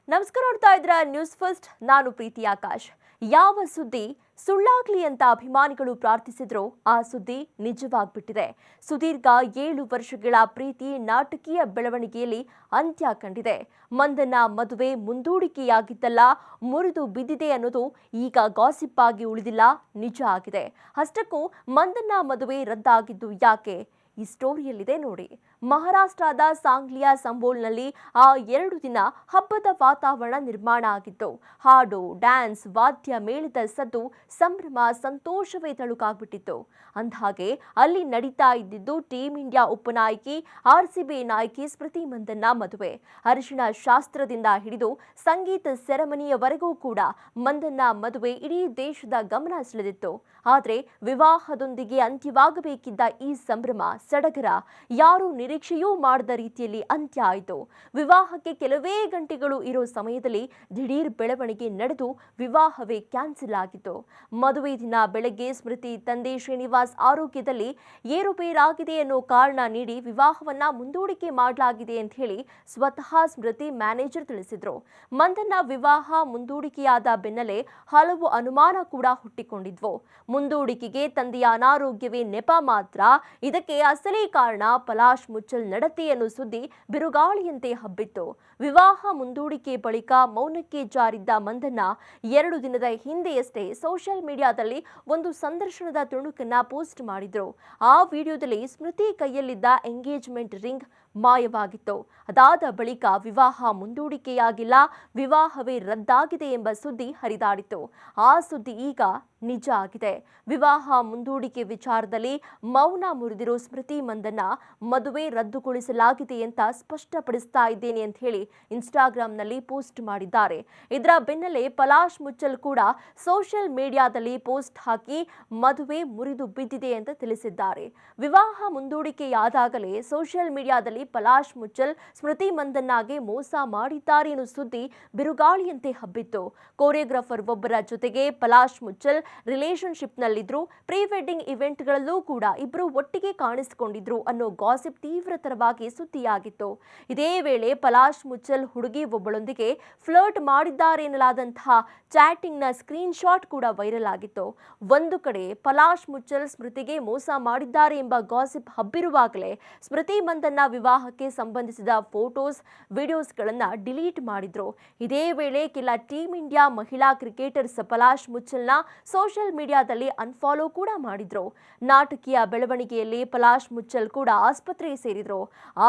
ನಮಸ್ಕಾರ, ನೋಡ್ತಾ ಇದ್ರ ನ್ಯೂಸ್ ಫಸ್ಟ್. ನಾನು ಪ್ರೀತಿ ಆಕಾಶ್. ಯಾವ ಸುದ್ದಿ ಸುಳ್ಳಾಗ್ಲಿ ಅಂತ ಅಭಿಮಾನಿಗಳು ಪ್ರಾರ್ಥಿಸಿದ್ರು, ಆ ಸುದ್ದಿ ನಿಜವಾಗ್ಬಿಟ್ಟಿದೆ. ಸುದೀರ್ಘ 7 ವರ್ಷಗಳ ಪ್ರೀತಿ ನಾಟಕೀಯ ಬೆಳವಣಿಗೆಯಲ್ಲಿ ಅಂತ್ಯ ಕಂಡಿದೆ. ಮಂದಣ್ಣ ಮದುವೆ ಮುಂದೂಡಿಕೆಯಾಗಿದ್ದಲ್ಲ, ಮುರಿದು ಬಿದ್ದಿದೆ ಅನ್ನೋದು ಈಗ ಗಾಸಿಪ್ ಆಗಿ ಉಳಿದಿಲ್ಲ, ನಿಜ ಆಗಿದೆ. ಅಷ್ಟಕ್ಕೂ ಮಂದಣ್ಣ ಮದುವೆ ರದ್ದಾಗಿದ್ದು ಯಾಕೆ? ಈ ಸ್ಟೋರಿಯಲ್ಲಿದೆ ನೋಡಿ. ಮಹಾರಾಷ್ಟ್ರದ ಸಾಂಗ್ಲಿಯ ಸಂಬೋಲ್ನಲ್ಲಿ ಆ 2 ದಿನ ಹಬ್ಬದ ವಾತಾವರಣ ನಿರ್ಮಾಣ ಆಗಿತ್ತು. ಹಾಡು, ಡ್ಯಾನ್ಸ್, ವಾದ್ಯ ಮೇಳದ ಸದ್ದು, ಸಂಭ್ರಮ, ಸಂತೋಷವೇ ತಳುಕಾಗ್ಬಿಟ್ಟಿತ್ತು. ಅಂದ್ಹಾಗೆ ಅಲ್ಲಿ ನಡೀತಾ ಇದ್ದಿದ್ದು ಟೀಂ ಇಂಡಿಯಾ ಉಪನಾಯಕಿ RCB ನಾಯಕಿ ಸ್ಮೃತಿ ಮಂದಣ್ಣ ಮದುವೆ. ಅರಿಶಿಣ ಶಾಸ್ತ್ರದಿಂದ ಹಿಡಿದು ಸಂಗೀತ ಸೆರೆಮನಿಯವರೆಗೂ ಕೂಡ ಮಂದಣ್ಣ ಮದುವೆ ಇಡೀ ದೇಶದ ಗಮನ ಸೆಳೆದಿತ್ತು. ಆದರೆ ವಿವಾಹದೊಂದಿಗೆ ಅಂತ್ಯವಾಗಬೇಕಿದ್ದ ಈ ಸಂಭ್ರಮ ಸಡಗರ ಯಾರು ನಿರೀಕ್ಷೆಯೂ ಮಾಡದ ರೀತಿಯಲ್ಲಿ ಅಂತ್ಯ ಆಯಿತು. ವಿವಾಹಕ್ಕೆ ಕೆಲವೇ ಗಂಟೆಗಳು ಇರೋ ಸಮಯದಲ್ಲಿ ದಿಢೀರ್ ಬೆಳವಣಿಗೆ ನಡೆದು ವಿವಾಹವೇ ಕ್ಯಾನ್ಸಲ್ ಆಗಿತ್ತು. ಮದುವೆ ದಿನ ಬೆಳಗ್ಗೆ ಸ್ಮೃತಿ ತಂದೆ ಶ್ರೀನಿವಾಸ್ ಆರೋಗ್ಯದಲ್ಲಿ ಏರುಪೇರಾಗಿದೆ ಅನ್ನೋ ಕಾರಣ ನೀಡಿ ವಿವಾಹವನ್ನ ಮುಂದೂಡಿಕೆ ಮಾಡಲಾಗಿದೆ ಅಂತ ಹೇಳಿ ಸ್ವತಃ ಸ್ಮೃತಿ ಮ್ಯಾನೇಜರ್ ತಿಳಿಸಿದ್ರು. ಮಂದಣ್ಣ ವಿವಾಹ ಮುಂದೂಡಿಕೆಯಾದ ಬೆನ್ನಲ್ಲೇ ಹಲವು ಅನುಮಾನ ಕೂಡ ಹುಟ್ಟಿಕೊಂಡಿದ್ವು. ಮುಂದೂಡಿಕೆಗೆ ತಂದೆಯ ಅನಾರೋಗ್ಯವೇ ನೆಪ ಮಾತ್ರ, ಇದಕ್ಕೆ ಅಸಲಿ ಕಾರಣ ಪಲಾಶ್ ಮುಚ್ಚಲ್ ನಡತೆ ಅನ್ನೋ ಸುದ್ದಿ ಬಿರುಗಾಳಿಯಂತೆ ಹಬ್ಬಿತ್ತು. ವಿವಾಹ ಮುಂದೂಡಿಕೆ ಬಳಿಕ ಮೌನಕ್ಕೆ ಜಾರಿದ್ದ ಮಂದಣ್ಣ 2 ದಿನದ ಹಿಂದೆಯಷ್ಟೇ ಸೋಷಿಯಲ್ ಮೀಡಿಯಾದಲ್ಲಿ ಒಂದು ಸಂದರ್ಶನದ ತುಣುಕನ್ನ ಪೋಸ್ಟ್ ಮಾಡಿದ್ರು. ಆ ವಿಡಿಯೋದಲ್ಲಿ ಸ್ಮೃತಿ ಕೈಯಲ್ಲಿದ್ದ ಎಂಗೇಜ್ಮೆಂಟ್ ರಿಂಗ್ ಮಾಯವಾಗಿತ್ತು. ಅದಾದ ಬಳಿಕ ವಿವಾಹ ಮುಂದೂಡಿಕೆಯಾಗಿಲ್ಲ, ವಿವಾಹವೇ ರದ್ದಾಗಿದೆ ಎಂಬ ಸುದ್ದಿ ಹರಿದಾಡಿತ್ತು. ಆ ಸುದ್ದಿ ಈಗ ನಿಜ ಆಗಿದೆ. ವಿವಾಹ ಮುಂದೂಡಿಕೆ ವಿಚಾರದಲ್ಲಿ ಮೌನ ಮುರಿದಿರೋ ಸ್ಮೃತಿ ಮಂದಣ್ಣ ಮದುವೆ ರದ್ದುಗೊಳಿಸಲಾಗಿದೆ ಅಂತ ಸ್ಪಷ್ಟಪಡಿಸ್ತಾ ಇದ್ದೇನೆ ಅಂತ ಹೇಳಿ ಇನ್ಸ್ಟಾಗ್ರಾಂನಲ್ಲಿ ಪೋಸ್ಟ್ ಮಾಡಿದ್ದಾರೆ. ಇದರ ಬೆನ್ನಲ್ಲೇ ಪಲಾಶ್ ಮುಚ್ಚಲ್ ಕೂಡ ಸೋಷಿಯಲ್ ಮೀಡಿಯಾದಲ್ಲಿ ಪೋಸ್ಟ್ ಹಾಕಿ ಮದುವೆ ಮುರಿದು ಬಿದ್ದಿದೆ ಅಂತ ತಿಳಿಸಿದ್ದಾರೆ. ವಿವಾಹ ಮುಂದೂಡಿಕೆಯಾದಾಗಲೇ ಸೋಷಿಯಲ್ ಮೀಡಿಯಾದಲ್ಲಿ ಪಲಾಶ್ ಮುಚ್ಚಲ್ ಸ್ಮೃತಿ ಮಂದಣ್ಣಗೆ ಮೋಸ ಮಾಡಿದ್ದಾರೆ ಎನ್ನುವ ಸುದ್ದಿ ಬಿರುಗಾಳಿಯಂತೆ ಹಬ್ಬಿತ್ತು. ಕೋರಿಯೋಗ್ರಾಫರ್ ಒಬ್ಬರ ಜೊತೆಗೆ ಪಲಾಶ್ ಮುಚ್ಚಲ್ ರಿಲೇಶನ್ಶಿಪ್ನಲ್ಲಿದ್ರು. ಪ್ರೀ ವೆಡ್ಡಿಂಗ್ ಇವೆಂಟ್ಗಳಲ್ಲೂ ಕೂಡ ಇಬ್ಬರು ಒಟ್ಟಿಗೆ ಕಾಣಿಸಿಕೊಂಡಿದ್ರು ಅನ್ನೋ ಗಾಸಿಪ್ ತೀವ್ರತರವಾಗಿ ಸುದ್ದಿಯಾಗಿತ್ತು. ಇದೇ ವೇಳೆ ಪಲಾಶ್ ಮುಚ್ಚಲ್ ಹುಡುಗಿ ಒಬ್ಬಳೊಂದಿಗೆ ಫ್ಲರ್ಟ್ ಮಾಡಿದ್ದಾರೆ ಎನ್ನಲಾದಂತಹ ಚಾಟಿಂಗ್ನ ಸ್ಕ್ರೀನ್ ಶಾಟ್ ಕೂಡ ವೈರಲ್ ಆಗಿತ್ತು. ಒಂದು ಕಡೆ ಪಲಾಶ್ ಮುಚ್ಚಲ್ ಸ್ಮೃತಿಗೆ ಮೋಸ ಮಾಡಿದ್ದಾರೆ ಎಂಬ ಗಾಸಿಪ್ ಹಬ್ಬಿರುವಾಗಲೇ ಸ್ಮೃತಿ ಮಂದಣ್ಣ ವಿವಾಹಕ್ಕೆ ಸಂಬಂಧಿಸಿದ ಫೋಟೋಸ್, ವಿಡಿಯೋಸ್ಗಳನ್ನ ಡಿಲೀಟ್ ಮಾಡಿದ್ರು. ಇದೇ ವೇಳೆ ಕೆಲ ಟೀಂ ಇಂಡಿಯಾ ಮಹಿಳಾ ಕ್ರಿಕೆಟರ್ಸ್ ಪಲಾಶ್ ಮುಚ್ಚಲ್ನ ಸೋಷಿಯಲ್ ಮೀಡಿಯಾದಲ್ಲಿ ಅನ್ಫಾಲೋ ಕೂಡ ಮಾಡಿದ್ರು. ನಾಟಕೀಯ ಬೆಳವಣಿಗೆಯಲ್ಲಿ ಪಲಾಶ್ ಮುಚ್ಚಲ್ ಕೂಡ ಆಸ್ಪತ್ರೆ ಸೇರಿದ್ರು.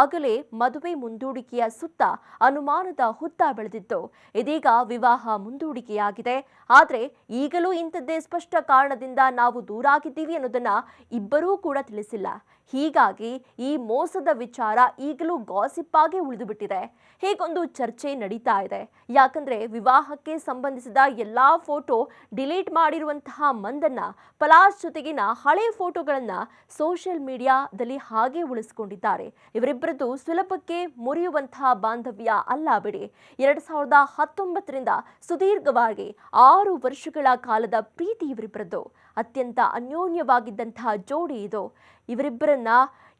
ಆಗಲೇ ಮದುವೆ ಮುಂದೂಡಿಕೆಯ ಸುತ್ತ ಅನುಮಾನದ ಹುತ್ತ ಬೆಳೆದಿತ್ತು. ಇದೀಗ ವಿವಾಹ ಮುಂದೂಡಿಕೆಯಾಗಿದೆ. ಆದ್ರೆ ಈಗಲೂ ಇಂಥದ್ದೇ ಸ್ಪಷ್ಟ ಕಾರಣದಿಂದ ನಾವು ದೂರಾಗಿದ್ದೀವಿ ಅನ್ನೋದನ್ನ ಇಬ್ಬರೂ ಕೂಡ ತಿಳಿಸಿಲ್ಲ. ಹೀಗಾಗಿ ಈ ಮೋಸದ ವಿಚಾರ ಈಗಲೂ ಗಾಸಿಪ್ ಆಗಿ ಉಳಿದುಬಿಟ್ಟಿದೆ. ಹೀಗೊಂದು ಚರ್ಚೆ ನಡೀತಾ ಇದೆ. ಯಾಕಂದ್ರೆ ವಿವಾಹಕ್ಕೆ ಸಂಬಂಧಿಸಿದ ಎಲ್ಲಾ ಫೋಟೋ ಡಿಲೀಟ್ ಮಾಡಿರುವಂತಹ ಮಂದಣ್ಣ ಪಲಾಶ್ ಜೊತೆಗಿನ ಹಳೆ ಫೋಟೋಗಳನ್ನ ಸೋಷಿಯಲ್ ಮೀಡಿಯಾದಲ್ಲಿ ಹಾಗೆ ಉಳಿಸಿಕೊಂಡಿದ್ದಾರೆ. ಇವರಿಬ್ಬರದ್ದು ಸುಲಭಕ್ಕೆ ಮುರಿಯುವಂತಹ ಬಾಂಧವ್ಯ ಅಲ್ಲ ಬಿಡಿ. 2019ರಿಂದ ಸುದೀರ್ಘವಾಗಿ 6 ವರ್ಷಗಳ ಕಾಲದ ಪ್ರೀತಿ ಇವರಿಬ್ಬರದ್ದು. ಅತ್ಯಂತ ಅನ್ಯೋನ್ಯವಾಗಿದ್ದಂತಹ ಜೋಡಿ ಇದು. ಇವರಿಬ್ಬರನ್ನ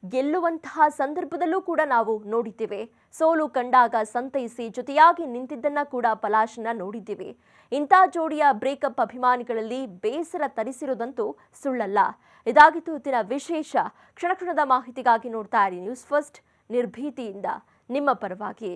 ಗೆಲ್ಲುವಂತಹ ಸಂದರ್ಭದಲ್ಲೂ ಕೂಡ ನಾವು ನೋಡಿದ್ದೇವೆ. ಸೋಲು ಕಂಡಾಗ ಸಂತೈಸಿ ಜೊತೆಯಾಗಿ ನಿಂತಿದ್ದನ್ನ ಕೂಡ ಪಲಾಶ್ನ ನೋಡಿದ್ದೀವಿ. ಇಂಥ ಜೋಡಿಯ ಬ್ರೇಕಪ್ ಅಭಿಮಾನಿಗಳಲ್ಲಿ ಬೇಸರ ತರಿಸಿರೋದಂತೂ ಸುಳ್ಳಲ್ಲ. ಇದಾಗಿತ್ತು ಇವತ್ತಿನ ವಿಶೇಷ. ಕ್ಷಣ ಕ್ಷಣದ ಮಾಹಿತಿಗಾಗಿ ನೋಡ್ತಾ ಇರಿ ನ್ಯೂಸ್ ಫಸ್ಟ್, ನಿರ್ಭೀತಿಯಿಂದ ನಿಮ್ಮ ಪರವಾಗಿ.